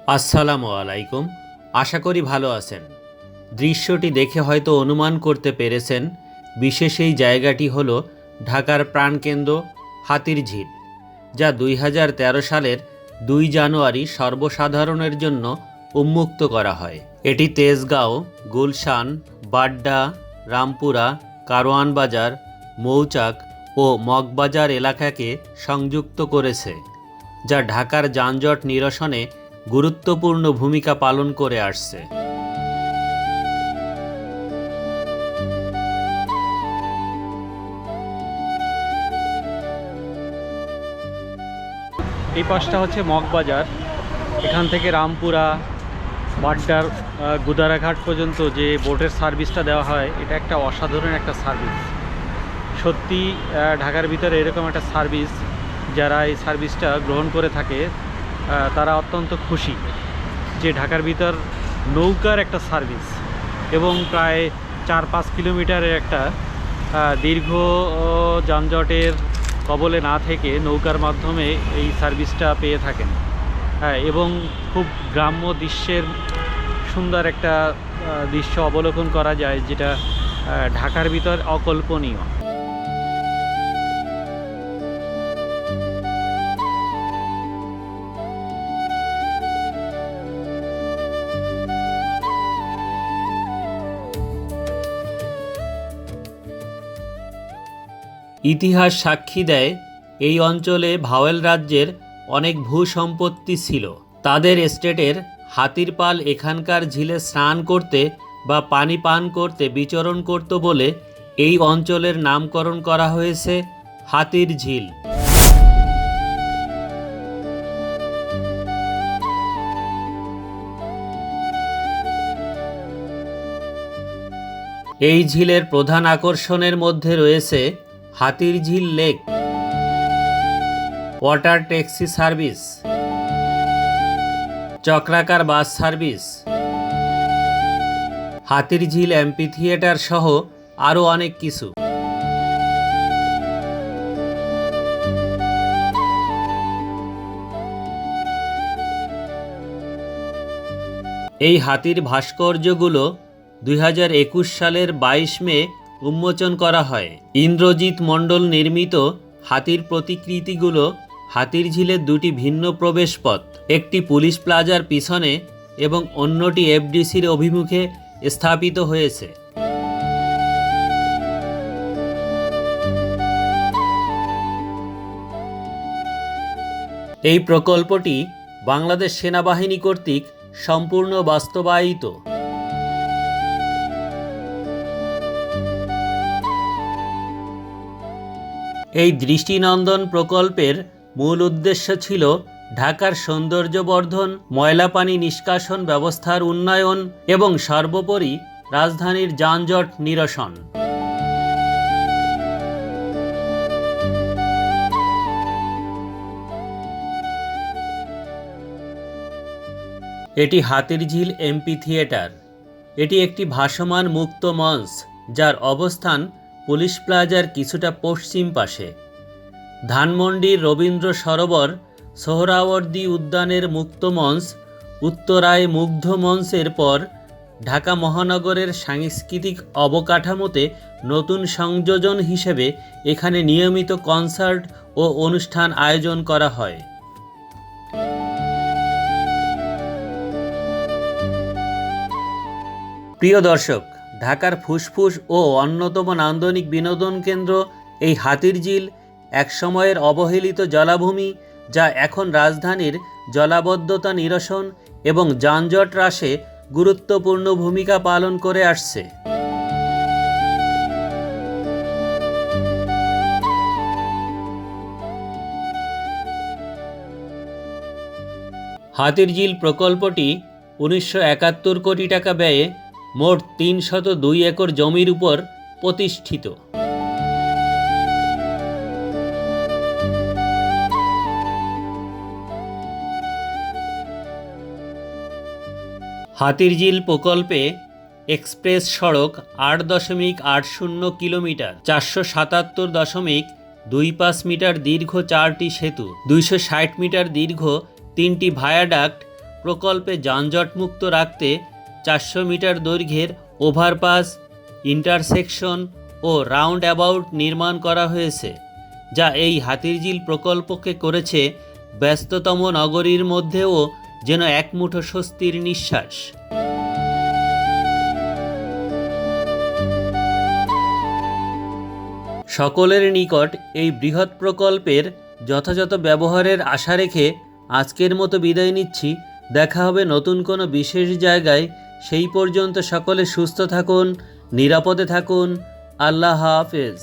আসসালামু আলাইকুম। আশা করি ভালো আছেন। দৃশ্যটি দেখে হয়তো অনুমান করতে পেরেছেন, বিশেষ এই জায়গাটি হলো ঢাকার প্রাণকেন্দ্র হাতিরঝিল, যা 2013 সালের 2 জানুয়ারি সর্বসাধারণের জন্য উন্মুক্ত করা হয়। এটি তেজগাঁও, গুলশান, বাড্ডা, রামপুরা, কারওয়ান বাজার, মৌচাক ও মগবাজার এলাকাকে সংযুক্ত করেছে, যা ঢাকার যানজট নিরসনে গুরুত্বপূর্ণ ভূমিকা পালন করে আসছে। এই পাশটা হচ্ছে মগবাজার। এখান থেকে রামপুরা, বাড্ডার গুদারাঘাট পর্যন্ত যে বোটের সার্ভিসটা দেওয়া হয়, এটা একটা অসাধারণ একটা সার্ভিস। সত্যি ঢাকার ভিতরে এরকম একটা সার্ভিস, যারা এই সার্ভিসটা গ্রহণ করে থাকে তারা অত্যন্ত খুশি যে ঢাকার ভিতর নৌকার একটা সার্ভিস এবং প্রায় 4-5 কিলোমিটারের একটা দীর্ঘ যানজটের কবলে না থেকে নৌকার মাধ্যমে এই সার্ভিসটা পেয়ে থাকেন। এবং খুব গ্রাম্য দৃশ্যের সুন্দর একটা দৃশ্য অবলোকন করা যায়, যেটা ঢাকার ভিতর অকল্পনীয়। ইতিহাস সাক্ষী দেয়, এই অঞ্চলে ভাওয়েল রাজ্যের অনেক ভূসম্পত্তি ছিল। তাদের এস্টেটের হাতির পাল এখানকার ঝিলে স্নান করতে বা পানি পান করতে বিচরণ করত বলে এই অঞ্চলের নামকরণ করা হয়েছে হাতির ঝিল। এই ঝিলের প্রধান আকর্ষণের মধ্যে রয়েছে Hatirjheel lake, water taxi service, চক্রাকার bus service, Hatirjheel amphitheatre সহ আরও অনেক কিছু। এই হাতির ভাস্কর্যগুলো 2021 সালের 22 মে উন্মোচন করা হয়। ইন্দ্রজিৎ মণ্ডল নির্মিত হাতির প্রতিকৃতিগুলো হাতিরঝিলের দুটি ভিন্ন প্রবেশপথ, একটি পুলিশ প্লাজার পিছনে এবং অন্যটি এফডিসির অভিমুখে স্থাপিত হয়েছে। এই প্রকল্পটি বাংলাদেশ সেনাবাহিনী কর্তৃক সম্পূর্ণ বাস্তবায়িত। এই দৃষ্টিনন্দন প্রকল্পের মূল উদ্দেশ্য ছিল ঢাকার সৌন্দর্যবর্ধন, ময়লা পানি নিষ্কাশন ব্যবস্থার উন্নয়ন এবং সর্বোপরি রাজধানীর যানজট নিরসন। এটি হাতিরঝিল এমপি থিয়েটার। এটি একটি ভাসমান মুক্ত মঞ্চ, যার অবস্থান পুলিশ প্লাজার কিছুটা পশ্চিম পাশে। ধানমন্ডির রবীন্দ্র সরোবর সোহরাওয়ার্দী উদ্যানের মুক্ত মঞ্চ, উত্তরায় মুগ্ধ মঞ্চের পর ঢাকা মহানগরের সাংস্কৃতিক অবকাঠামোতে নতুন সংযোজন হিসেবে এখানে নিয়মিত কনসার্ট ও অনুষ্ঠান আয়োজন করা হয়। প্রিয় দর্শক, ঢাকার ফুসফুস ও অন্যতম নান্দনিক বিনোদন কেন্দ্র এই হাতিরঝিল একসময়ের অবহেলিত জলাভূমি, যা এখন রাজধানীর জলাবদ্ধতা নিরসন এবং যানজট হ্রাসে গুরুত্বপূর্ণ ভূমিকা পালন করে আসছে। হাতিরঝিল প্রকল্পটি 1971 কোটি টাকা ব্যয়ে মোট 302 একর জমির উপর প্রতিষ্ঠিত। হাতিরঝিল প্রকল্পে এক্সপ্রেস সড়ক 8.80 কিলোমিটার, 477.25 মিটার দীর্ঘ 4টি সেতু, 260 মিটার দীর্ঘ 3টি ভায়াডাক্ট, প্রকল্পে যানজটমুক্ত রাখতে 400 মিটার দৈর্ঘ্যের ওভারপাস, ইন্টারসেকশন ও রাউন্ড অ্যাবাউট নির্মাণ করা হয়েছে, যা এই হাতিরঝিল প্রকল্পকে করেছে ব্যস্ততম নগরীর মধ্যেও যেন এক মুঠো স্বস্তির নিঃশ্বাস। সকলের নিকট এই বৃহৎ প্রকল্পের যথাযথ ব্যবহারের আশা রেখে আজকের মতো বিদায় নিচ্ছি। দেখা হবে নতুন কোনো বিশেষ জায়গায়। সেই পর্যন্ত সকলে সুস্থ থাকুন, নিরাপদে থাকুন। আল্লাহ হাফেজ।